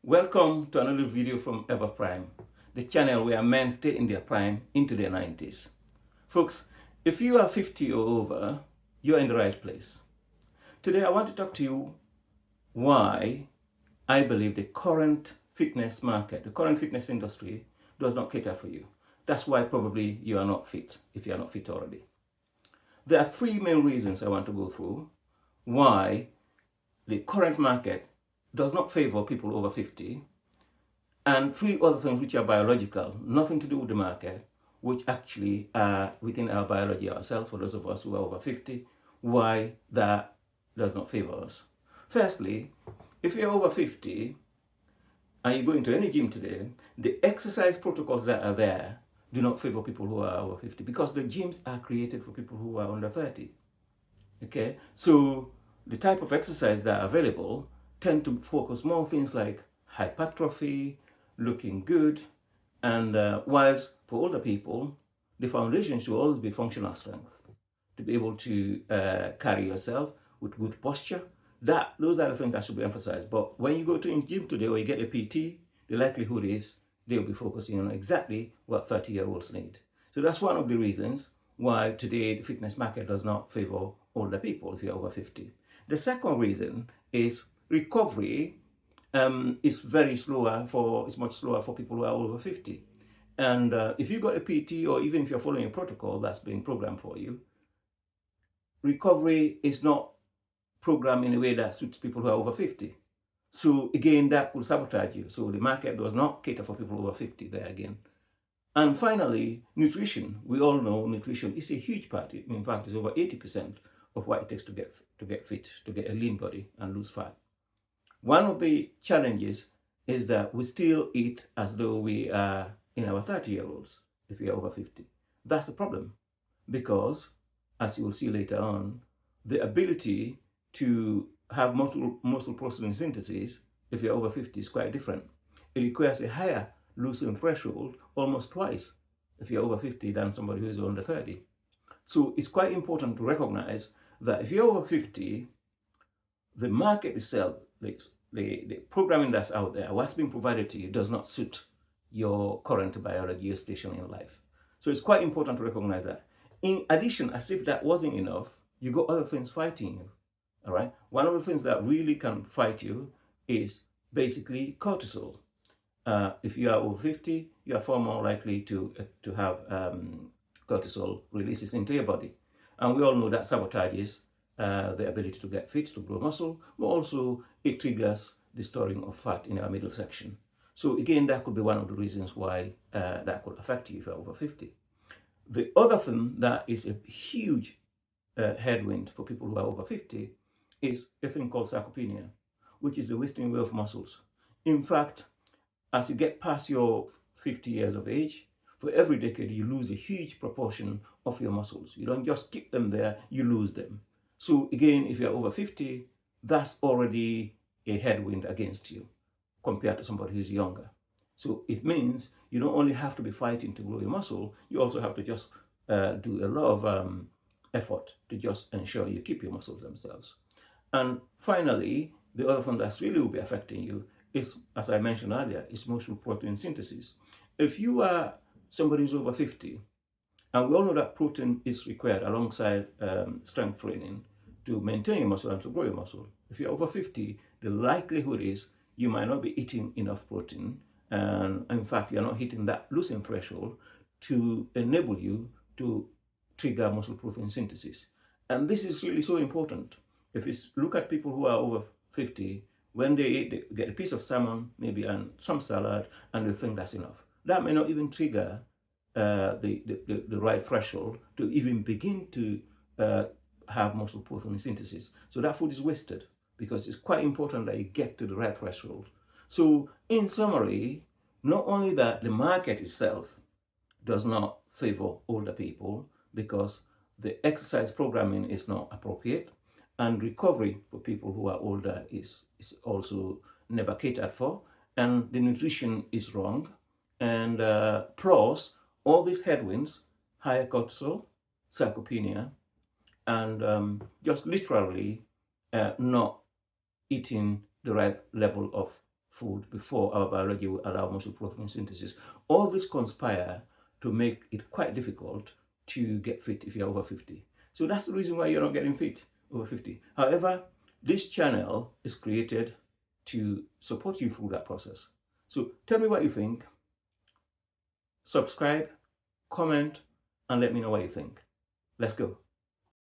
Welcome to another video from EVERPRIME, the channel where men stay in their prime into their 90s. Folks, if you are 50 or over, you're in the right place. Today I want to talk to you why I believe the current fitness market, the current fitness industry does not cater for you. That's why probably you are not fit, if you are not fit already. There are three main reasons I want to go through why the current market does not favor people over 50, and three other things which are biological, nothing to do with the market, which actually are within our biology ourselves, for those of us who are over 50, why that does not favor us. Firstly, if you're over 50 and you go into any gym today, the exercise protocols that are there do not favor people who are over 50 because the gyms are created for people who are under 30. Okay, so the type of exercise that are available tend to focus more on things like hypertrophy, looking good, and whilst for older people, the foundation should always be functional strength, to be able to carry yourself with good posture. Those are the things that should be emphasized. But when you go to a gym today or you get a PT, the likelihood is they'll be focusing on exactly what 30-year-olds need. So that's one of the reasons why today the fitness market does not favor older people if you're over 50. The second reason is recovery is much slower for people who are over 50. And if you got a PT or even if you're following a protocol that's being programmed for you, recovery is not programmed in a way that suits people who are over 50. So again, that will sabotage you. So the market does not cater for people over 50 there again. And finally, nutrition. We all know nutrition is a huge part. In fact, it's over 80% of what it takes to get fit, to get a lean body and lose fat. One of the challenges is that we still eat as though we are in our 30-year-olds if we are over 50. That's the problem because, as you will see later on, the ability to have muscle protein synthesis if you're over 50 is quite different. It requires a higher leucine threshold, almost twice if you're over 50 than somebody who is under 30. So it's quite important to recognize that if you're over 50, the market itself, the programming that's out there, what's being provided to you does not suit your current biology, your station in life. So it's quite important to recognize that. In addition, as if that wasn't enough, you got other things fighting you. All right. One of the things that really can fight you is basically cortisol. If you are over 50, you are far more likely to have cortisol releases into your body. And we all know that sabotages the ability to get fit, to grow muscle, but also it triggers the storing of fat in our middle section. So again, that could be one of the reasons why that could affect you if you're over 50. The other thing that is a huge headwind for people who are over 50 is a thing called sarcopenia, which is the wasting away of muscles. In fact, as you get past your 50 years of age, for every decade, you lose a huge proportion of your muscles. You don't just keep them there, you lose them. So again, if you're over 50, that's already a headwind against you compared to somebody who's younger. So it means you don't only have to be fighting to grow your muscle, you also have to just do a lot of effort to just ensure you keep your muscles themselves. And finally, the other thing that's really will be affecting you is, as I mentioned earlier, is muscle protein synthesis. If you are somebody who's over 50, and we all know that protein is required alongside strength training to maintain your muscle and to grow your muscle. If you're over 50, the likelihood is you might not be eating enough protein, and in fact, you're not hitting that leucine threshold to enable you to trigger muscle protein synthesis. And this is really so important. If you look at people who are over 50, when they eat, they get a piece of salmon, maybe, and some salad, and they think that's enough. That may not even trigger the right threshold to even begin to have muscle protein synthesis. So that food is wasted because it's quite important that you get to the right threshold. So in summary, not only that the market itself does not favor older people because the exercise programming is not appropriate, and recovery for people who are older is also never catered for, and the nutrition is wrong, and plus all these headwinds, higher cortisol, sarcopenia, and just literally not eating the right level of food before our biology will allow muscle protein synthesis. All this conspire to make it quite difficult to get fit if you're over 50. So that's the reason why you're not getting fit over 50. However, this channel is created to support you through that process. So tell me what you think. Subscribe, comment, and let me know what you think. Let's go.